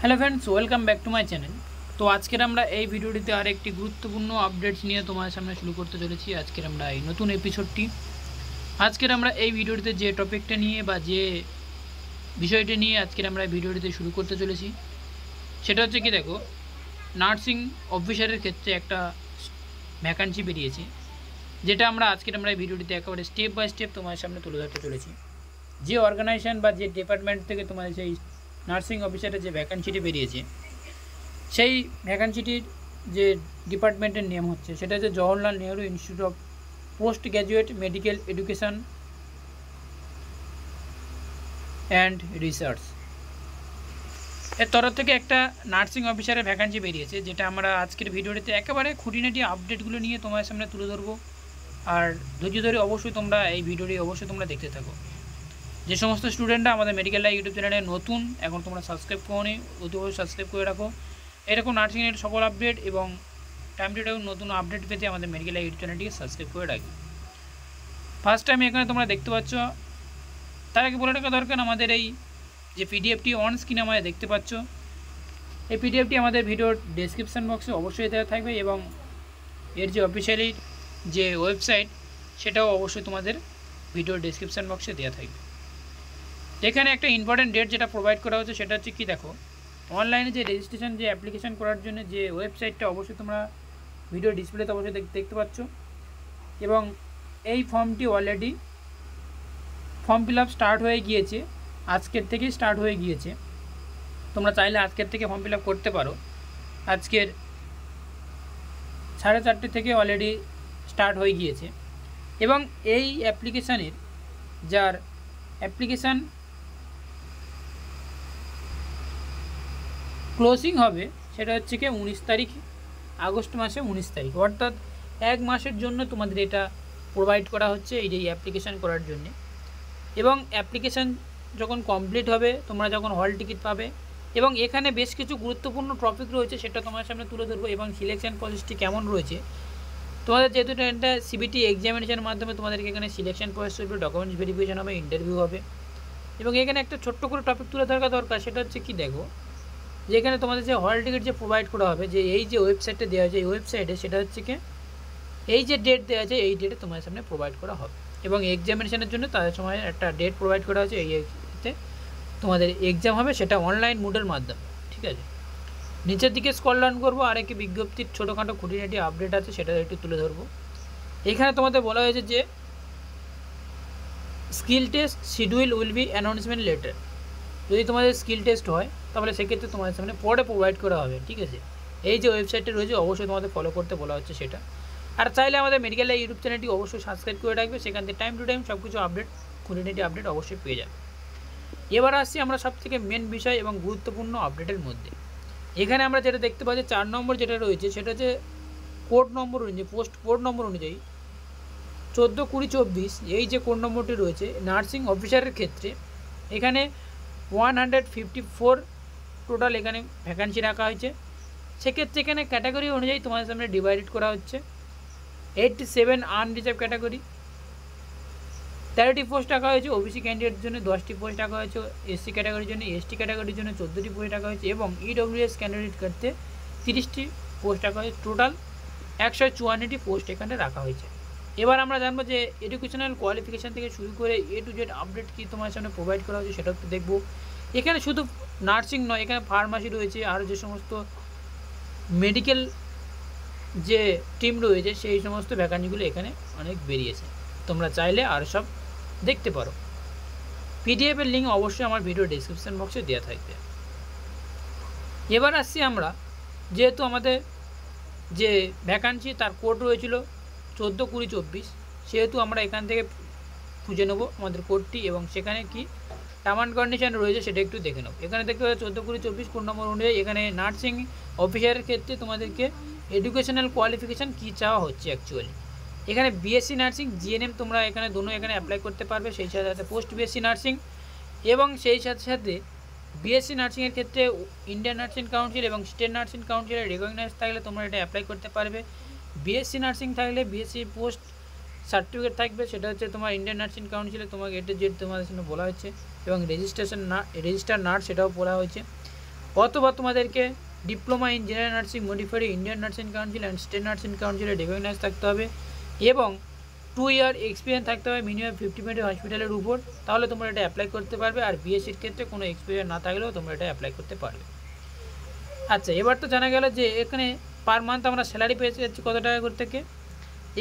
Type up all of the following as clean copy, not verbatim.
Hello friends welcome back to my channel. तो आजकेर आमरा এই ভিডিওটিতে আরেকটি গুরুত্বপূর্ণ আপডেটস নিয়ে তোমাদের সামনে শুরু করতে চলেছি। আজকের আমরা এই নতুন এপিসোডটি আজকের আমরা এই ভিডিওটিতে যে টপিকটা নিয়ে বা যে বিষয়টা নিয়ে আজকের আমরা এই ভিডিওটিতে শুরু করতে চলেছি সেটা হচ্ছে কি, দেখো, নার্সিং অফিসারের ক্ষেত্রে একটা ভ্যাকান্সি বেরিয়েছে, যেটা আমরা আজকের আমরা এই ভিডিওটিতে একেবারে স্টেপ বাই স্টেপ তোমাদের সামনে তুলে ধরতে চলেছি। যে অর্গানাইজেশন বা যে ডিপার্টমেন্ট থেকে তোমাদের সেই নার্সিং অফিসারের যে ভ্যাকান্সিটি বেরিয়েছে সেই ভ্যাকান্সিটির যে ডিপার্টমেন্টের নেম হচ্ছে সেটা হচ্ছে Jawaharlal Nehru institute of post graduate medical education and research এর তরফ থেকে একটা নার্সিং অফিসারের ভ্যাকান্সি বেরিয়েছে, যেটা আমরা আজকের ভিডিওটিতে একেবারে খুঁটিনাটি আপডেটগুলো নিয়ে তোমাদের সামনে তুলে ধরবো। আর ধৈর্য ধরে অবশ্যই তোমরা এই ভিডিওটি অবশ্যই তোমরা দেখতে থাকো। যে সমস্ত স্টুডেন্টরা আমাদের মেডিকেল লাইভ ইউটিউব চ্যানেলে নতুন, এখন তোমরা সাবস্ক্রাইব করোনি, অতি অবশ্যই সাবস্ক্রাইব করে রাখো। এরকম নার্সিংয়ের সকল আপডেট এবং টাইম টু টাইম নতুন আপডেট পেতে আমাদের মেডিকেল লাইভ ইউটিউব চ্যানেলটিকে সাবস্ক্রাইব করে রাখবে। ফার্স্ট টাইম এখানে তোমরা দেখতে পাচ্ছ, তার আগে বলে রাখা দরকার, আমাদের এই যে পিডিএফটি অন স্ক্রিনে আমাদের দেখতে পাচ্ছ, এই পিডিএফটি আমাদের ভিডিওর ডেসক্রিপশান বক্সে অবশ্যই দেওয়া থাকবে এবং এর যে অফিসিয়ালি যে ওয়েবসাইট সেটাও অবশ্যই তোমাদের ভিডিওর ডেসক্রিপশান বক্সে দেওয়া থাকবে। এখানে একটা ইম্পর্টেন্ট ডেট যেটা প্রোভাইড করা হচ্ছে সেটা হচ্ছে কি, দেখো, অনলাইনে যে রেজিস্ট্রেশন যে অ্যাপ্লিকেশন করার জন্য যে ওয়েবসাইটটা অবশ্যই তোমরা ভিডিও ডিসপ্লেতে অবশ্যই দেখতে পাচ্ছ এবং এই ফর্মটি already form fill up start হয়ে গিয়েছে, আজকের থেকেই স্টার্ট হয়ে গিয়েছে। তোমরা চাইলে আজকের থেকে ফর্ম ফিল আপ করতে পারো। আজকের 4:30 থেকে অলরেডি স্টার্ট হয়ে গিয়েছে এবং এই অ্যাপ্লিকেশানের যার অ্যাপ্লিকেশান ক্লোজিং হবে সেটা হচ্ছে কি 19 তারিখ, আগস্ট মাসে 19 তারিখ, অর্থাৎ এক মাসের জন্য তোমাদের এটা প্রোভাইড করা হচ্ছে এই যে অ্যাপ্লিকেশান করার জন্যে। এবং অ্যাপ্লিকেশান যখন কমপ্লিট হবে তোমরা যখন হল টিকিট পাবে এবং এখানে বেশ কিছু গুরুত্বপূর্ণ টপিক রয়েছে সেটা তোমার সামনে তুলে ধরবো এবং সিলেকশন প্রসেসটি কেমন রয়েছে। তোমাদের যেহেতু এটা সিবিটি এক্সামিনেশনের মাধ্যমে তোমাদেরকে এখানে সিলেকশন প্রসেস হবে, ডকুমেন্টস ভেরিফিকেশন হবে, ইন্টারভিউ হবে এবং এখানে একটা ছোট্ট করে টপিক তুলে ধরা দরকার, সেটা হচ্ছে কি, দেখো, যেখানে তোমাদের যে হল টিকিট যে প্রোভাইড করা হবে, যে এই যে ওয়েবসাইটটা দেওয়া হয়েছে এই ওয়েবসাইটে, সেটা হচ্ছে কি এই যে ডেট দেওয়া আছে এই ডেটে তোমাদের সামনে প্রোভাইড করা হবে এবং এক্সামিনেশনের জন্য তাদের সময় একটা ডেট প্রোভাইড করা হয়েছে, এইতে তোমাদের এক্সাম হবে, সেটা অনলাইন মোডের মাধ্যমে। ঠিক আছে, নিচের দিকে স্ক্রল ডাউন করবো, আর একটি বিজ্ঞপ্তির ছোটোখাটো খুঁটিনাটি আপডেট আছে সেটা একটু তুলে ধরবো। এখানে তোমাদের বলা হয়েছে যে skill test schedule will be announcement letter. যদি তোমাদের স্কিল টেস্ট হয় তাহলে সেক্ষেত্রে তোমাদের সামনে পরে প্রোভাইড করা হবে। ঠিক আছে, এই যে ওয়েবসাইটটা রয়েছে অবশ্যই তোমাদের ফলো করতে বলা হচ্ছে সেটা। আর চাইলে আমাদের মেডিকেল লাইভ ইউটিউব চ্যানেলটি অবশ্যই সাবস্ক্রাইব করে রাখবে, সেখান থেকে টাইম টু টাইম সব কিছু আপডেট খুঁটিনাটি আপডেট অবশ্যই পেয়ে যাবে। এবার আসছি আমরা সবথেকে মেন বিষয় এবং গুরুত্বপূর্ণ আপডেটের মধ্যে। এখানে আমরা যেটা দেখতে পাচ্ছি 4 নম্বর যেটা রয়েছে সেটা হচ্ছে কোড নম্বর অনুযায়ী, পোস্ট কোড নম্বর অনুযায়ী 14-20-24 এই যে কোড নম্বরটি রয়েছে নার্সিং অফিসারের ক্ষেত্রে এখানে 154 টোটাল এখানে ভ্যাকান্সি রাখা হয়েছে। সেক্ষেত্রে এখানে ক্যাটাগরি অনুযায়ী তোমাদের সামনে ডিভাইডেড করা হচ্ছে। 87 আনরিজার্ভ ক্যাটাগরি 13টি পোস্ট রাখা হয়েছে, ওবিসি ক্যান্ডিডেটের জন্য 10টি পোস্ট রাখা হয়েছে, এসসি ক্যাটাগরির জন্য, এসটি ক্যাটাগরির জন্য 14টি পোস্ট রাখা হয়েছে এবং ইডব্লিউএস ক্যান্ডিডেট ক্ষেত্রে 30টি পোস্ট রাখা হয়েছে। টোটাল 154টি পোস্ট এখানে রাখা হয়েছে। এবার আমরা জানবো যে এডুকেশনাল কোয়ালিফিকেশান থেকে শুরু করে এ টু জেড আপডেট কী তোমার সামনে প্রোভাইড করা হয়েছে সেটা একটু দেখবো। এখানে শুধু নার্সিং নয়, এখানে ফার্মাসি রয়েছে, আর যে সমস্ত মেডিকেল যে টিম রয়েছে সেই সমস্ত ভ্যাকান্সিগুলো এখানে অনেক বেরিয়েছে, তোমরা চাইলে আর সব দেখতে পারো। পিডিএফের লিঙ্ক অবশ্যই আমার ভিডিও ডেসক্রিপশান বক্সে দেওয়া থাকবে। এবার আসছি আমরা, যেহেতু আমাদের যে ভ্যাকান্সি তার কোড রয়েছিল 14-20-24, সেহেতু আমরা এখান থেকে খুঁজে নেবো আমাদের কোডটি এবং সেখানে কি টার্ম অ্যান্ড কন্ডিশন রয়েছে সেটা একটু দেখে নেবো। এখানে দেখতে পাচ্ছি 14-20-24 কোড নম্বর অনুযায়ী এখানে নার্সিং অফিসারের ক্ষেত্রে তোমাদেরকে এডুকেশনাল কোয়ালিফিকেশান কী চাওয়া হচ্ছে অ্যাকচুয়ালি। এখানে বিএসসি নার্সিং জিএনএম তোমরা এখানে দোনো এখানে অ্যাপ্লাই করতে পারবে, সেই সাথে সাথে পোস্ট বিএসসি নার্সিং এবং সেই সাথে সাথে বিএসসি নার্সিংয়ের ক্ষেত্রে ইন্ডিয়ান নার্সিং কাউন্সিল এবং স্টেট নার্সিং কাউন্সিলের রেকগনাইজ থাকলে তোমরা এটা অ্যাপ্লাই করতে পারবে। বিএসসি নার্সিং থাকলে বিএসসি পোস্ট সার্টিফিকেট থাকবে, সেটা হচ্ছে তোমার ইন্ডিয়ান নার্সিং কাউন্সিলে তোমাকে এটা যে তোমাদের সামনে বলা হয়েছে এবং রেজিস্টার নার্স সেটাও বলা হয়েছে। অথবা তোমাদেরকে diploma in general nursing modified Indian nursing council and state nursing কাউন্সিলে রেকগনাইজ থাকতে হবে এবং 2 ইয়ার এক্সপিরিয়েন্স থাকতে হবে মিনিমাম 50 বেডের হসপিটালের উপর, তাহলে তোমরা এটা অ্যাপ্লাই করতে পারবে। আর বিএসসির ক্ষেত্রে কোনো এক্সপিরিয়েন্স না থাকলেও তোমরা এটা অ্যাপ্লাই করতে পারবে। আচ্ছা, এবার তো জানা গেল যে এখানে পার মান্থ আমরা স্যালারি পেয়ে যাচ্ছি কত টাকা করে থেকে।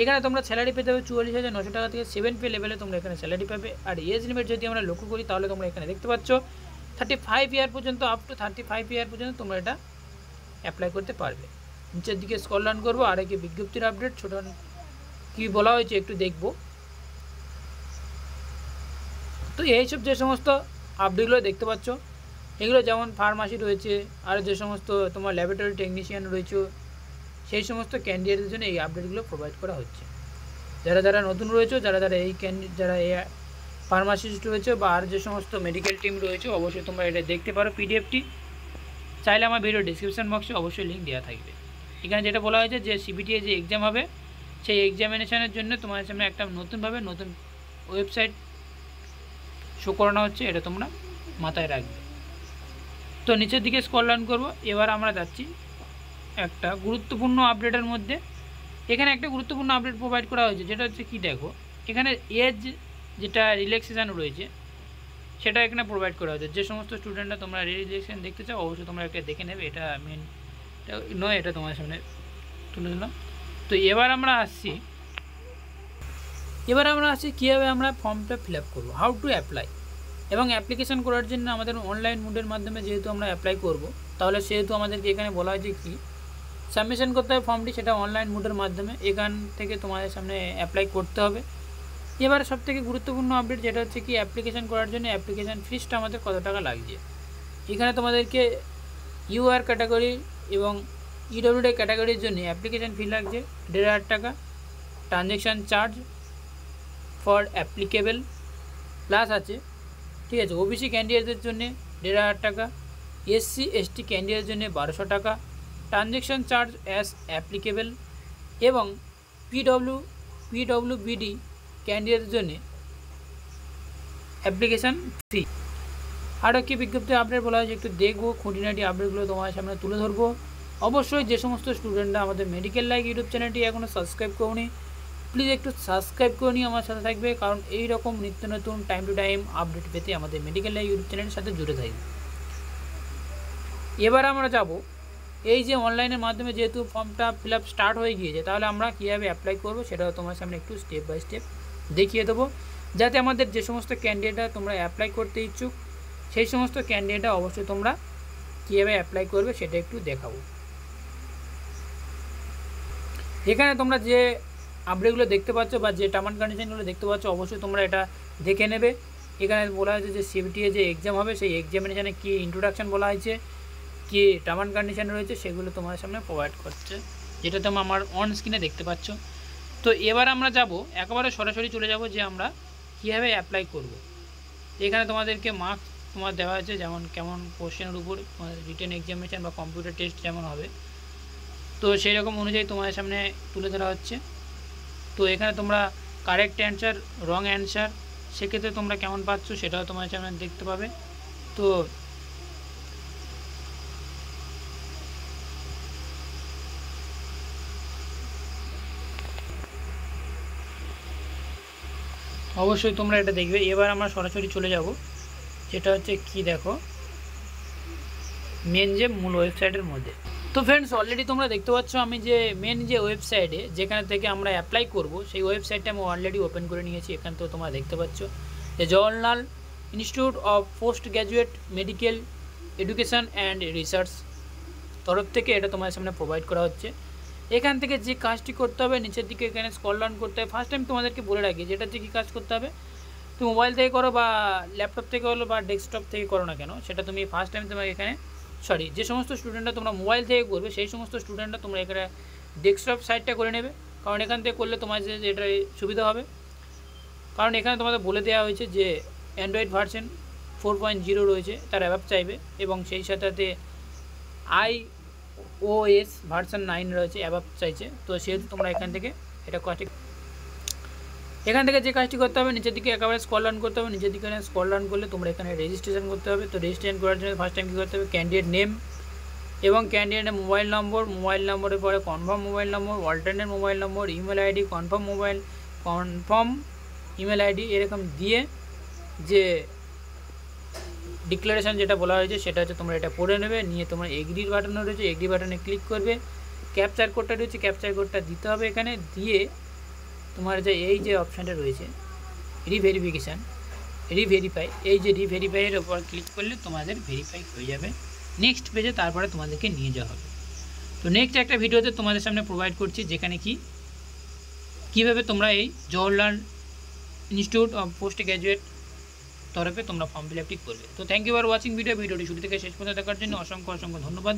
এখানে তোমরা স্যালারি পেতে হবে 44,900 টাকা থেকে 7 পে লেভেলে তোমরা এখানে স্যালারি পাবে। আর এজ লিমিট যদি আমরা লক্ষ্য করি তাহলে তোমরা এখানে দেখতে পাচ্ছ 35 ইয়ার পর্যন্ত, আপ টু 35 ইয়ার পর্যন্ত তোমরা এটা অ্যাপ্লাই করতে পারবে। নিচের দিকে স্ক্রল ডাউন করবো, আর কি বিজ্ঞপ্তির আপডেট ছোট কী বলা হয়েছে একটু দেখব। তো এইসব যে সমস্ত আপডেটগুলো দেখতে পাচ্ছ, এগুলো যেমন ফার্মাসি রয়েছে, আর যে সমস্ত তোমার ল্যাবরেটরি টেকনিশিয়ান রয়েছে, সেই সমস্ত ক্যান্ডিডেটদের জন্য এই আপডেটগুলো প্রোভাইড করা হচ্ছে। যারা যারা নতুন রয়েছে, যারা যারা এই ফার্মাসিস্ট রয়েছে বা আর যে সমস্ত মেডিকেল টিম রয়েছে, অবশ্যই তোমরা এটা দেখতে পারো পিডিএফটি। চাইলে আমার ভিডিও ডিসক্রিপশন বক্সে অবশ্যই লিঙ্ক দেওয়া থাকবে। এখানে যেটা বলা হয়েছে যে সিবিটিএ যে এক্সাম হবে, সেই এক্সামিনেশনের জন্য তোমাদের সামনে একটা নতুন ওয়েবসাইট শো করানো হচ্ছে, এটা তোমরা মাথায় রাখবে। তো নিচের দিকে স্ক্রল ডাউন করবো। এবার আমরা যাচ্ছি একটা গুরুত্বপূর্ণ আপডেটের মধ্যে। এখানে একটা গুরুত্বপূর্ণ আপডেট প্রোভাইড করা হয়েছে, যেটা হচ্ছে কি দেখো, এখানে এজ যেটা রিল্যাক্সেশন রয়েছে সেটা এখানে প্রোভাইড করা হয়েছে। যে সমস্ত স্টুডেন্টরা তোমরা রিল্যাক্সেশন দেখতে চাও অবশ্যই তোমরা একটা দেখে নেবে, এটা মেন নয়, এটা তোমার সামনে তুলে দিলাম। তো এবার আমরা আসছি কীভাবে আমরা ফর্মটা ফিল আপ করবো, হাউ টু অ্যাপ্লাই। এবং অ্যাপ্লিকেশন করার জন্য আমাদের অনলাইন মোডের মাধ্যমে যেহেতু আমরা অ্যাপ্লাই করব, তাহলে সেহেতু আমাদেরকে এখানে বলা হয়েছে কি সাবমিশন করতে হবে ফর্মটি, সেটা অনলাইন মোডের মাধ্যমে এখান থেকে তোমাদের সামনে অ্যাপ্লাই করতে হবে। এবার সবথেকে গুরুত্বপূর্ণ আপডেট যেটা হচ্ছে কি অ্যাপ্লিকেশন করার জন্য অ্যাপ্লিকেশান ফিসটা আমাদের কত টাকা লাগছে। এখানে তোমাদেরকে ইউআর ক্যাটাগরি এবং ইডব্লিউডি ক্যাটাগরির জন্য অ্যাপ্লিকেশান ফি লাগছে 1,500 টাকা। Transaction charge for applicable plus আছে, ঠিক আছে। ওবিসি ক্যান্ডিডেটদের জন্য 1,500 টাকা, এসসি এসটি ক্যান্ডিডেটের জন্য 1,200 টাকা, ট্রানজ্যাকশান চার্জ অ্যাজ অ্যাপ্লিকেবল, এবং পিডব্লিউবিডি ক্যান্ডিডেটের জন্য অ্যাপ্লিকেশান ফি। আরও কি বিজ্ঞপ্তি আপডেট বলা হয়েছে একটু দেখবো, খুঁটিনাটি আপডেটগুলো তোমার সামনে তুলে ধরবো। অবশ্যই যে সমস্ত স্টুডেন্টরা আমাদের মেডিকেল লাইক ইউটিউব চ্যানেলটি এখনও সাবস্ক্রাইব করোনি, প্লিজ একটু সাবস্ক্রাইব করে নিয়ে আমার সাথে থাকবে, কারণ এই রকম নিত্য নতুন টাইম টু টাইম আপডেট পেতে আমাদের মেডিকেল লাইক ইউটিউব চ্যানেলের সাথে জুড়ে থাকবে। এবার আমরা যাব এই যে অনলাইনের মাধ্যমে যেহেতু ফর্মটা ফিল আপ স্টার্ট হয়ে গিয়েছে, তাহলে আমরা কীভাবে অ্যাপ্লাই করবো সেটাও তোমার সামনে একটু স্টেপ বাই স্টেপ দেখিয়ে দেবো, যাতে আমাদের যে সমস্ত ক্যান্ডিডেটরা তোমরা অ্যাপ্লাই করতে ইচ্ছুক সেই সমস্ত ক্যান্ডিডেটরা অবশ্যই তোমরা কীভাবে অ্যাপ্লাই করবে সেটা একটু দেখাবো। এখানে তোমরা যে আপডেটগুলো দেখতে পাচ্ছ বা যে টার্ম অ্যান্ড কন্ডিশনগুলো দেখতে পাচ্ছ অবশ্যই তোমরা এটা দেখে নেবে। এখানে বলা হয়েছে যে সিবিটিএ যে এক্সাম হবে সেই এক্সামিনেশানে কী ইন্ট্রোডাকশান বলা হয়েছে, কী টার্ম অ্যান্ড কন্ডিশন রয়েছে, সেগুলো তোমার সামনে প্রোভাইড করছে, যেটা তোমরা আমার অন স্ক্রিনে দেখতে পাচ্ছ। তো এবার আমরা একেবারে সরাসরি চলে যাব যে আমরা কীভাবে অ্যাপ্লাই করব। এখানে তোমাদেরকে মার্কস তোমার দেওয়া আছে, যেমন কেমন কোশ্চেনের উপর রিটেন এক্সামিনেশান বা কম্পিউটার টেস্ট যেমন হবে, তো সেই রকম অনুযায়ী তোমাদের সামনে তুলে ধরা হচ্ছে। তো এখানে তোমরা কারেক্ট অ্যান্সার, রং অ্যান্সার, সেক্ষেত্রে তোমরা কেমন পাচ্ছ সেটাও তোমার সামনে দেখতে পাবে। তো অবশ্যই তোমরা এটা দেখবে। এবার আমরা সরাসরি চলে যাব, যেটা হচ্ছে কি দেখো মেন যে মূল ওয়েবসাইটের মধ্যে। তো ফ্রেন্ডস অলরেডি তোমরা দেখতে পাচ্ছ আমি যে মেন যে ওয়েবসাইটে যেখানে থেকে আমরা অ্যাপ্লাই করব সেই ওয়েবসাইটটা আমি অলরেডি ওপেন করে নিয়েছি। এখান থেকে তোমরা দেখতে পাচ্ছ যে Jawaharlal institute of post graduate medical education and research তরফ থেকে এটা তোমার সামনে প্রোভাইড করা হচ্ছে। এখান থেকে যে কাজটি করতে হবে নিচের দিকে এখানে স্ক্রল ডাউন করতে হবে। ফার্স্ট টাইম তোমাদেরকে বলে রাখি যেটা থেকে কাজ করতে হবে, তুমি মোবাইল থেকে করো বা ল্যাপটপ থেকে করো বা ডেস্কটপ থেকে করো না কেন, সেটা তুমি ফার্স্ট টাইম তোমাকে এখানে যে সমস্ত স্টুডেন্টরা তোমরা মোবাইল থেকে করবে সেই সমস্ত স্টুডেন্টরা তোমরা এখানে ডেস্কটপ সাইটটা করে নেবে, কারণ এখান থেকে করলে তোমার যে এটা সুবিধা হবে। কারণ এখানে তোমাদের বলে দেওয়া হয়েছে যে অ্যান্ড্রয়েড ভার্সন 4.0 রয়েছে, তার অ্যাপ চাইবে, এবং সেই সাথে iOS ভার্সন 9 রয়েছে, অ্যাপ চাইছে। তো সেহেতু তোমরা এখান থেকে এটা এখান থেকে যে কাজটি করতে হবে, নিচের দিকে একেবারে স্ক্রল ডাউন করতে হবে। নিচের দিকে স্ক্রল ডাউন করলে তোমরা এখানে রেজিস্ট্রেশন করতে হবে। তো রেজিস্ট্রেশন করার জন্য ফার্স্ট টাইম কী করতে হবে, ক্যান্ডিডেট নেম এবং ক্যান্ডিডেটের মোবাইল নম্বরের পরে কনফার্ম মোবাইল নম্বর, অল্টারনেট মোবাইল নম্বর, email ID, confirm email ID এরকম দিয়ে যে ডিক্লারেশান যেটা বলা হয়েছে সেটা হচ্ছে তোমরা এটা পড়ে নেবে। নিয়ে তোমরা এগ্রির বাটন রয়েছে, এগ্রি বাটনে ক্লিক করবে। ক্যাপচার কোডটা রয়েছে, ক্যাপচার কোডটা দিতে হবে এখানে। দিয়ে তোমার যে এই যে অপশানটা রয়েছে রিভেরিফাই, এই যে রিভেরিফাইয়ের ওপর ক্লিক করলে তোমাদের ভেরিফাই হয়ে যাবে নেক্সট পেজে। তারপরে তোমাদেরকে নিয়ে যাওয়া হবে। তো নেক্সট একটা ভিডিওতে তোমাদের সামনে প্রোভাইড করছি, যেখানে কীভাবে তোমরা এই Jawaharlal institute of post graduate তরফে তোমরা ফর্ম ফিল আপটি করবে। তো থ্যাংক ইউ ফর ওয়াচিং ভিডিওটি শুরু থেকে শেষ পর্যন্ত দেখার জন্য অসংখ্য ধন্যবাদ।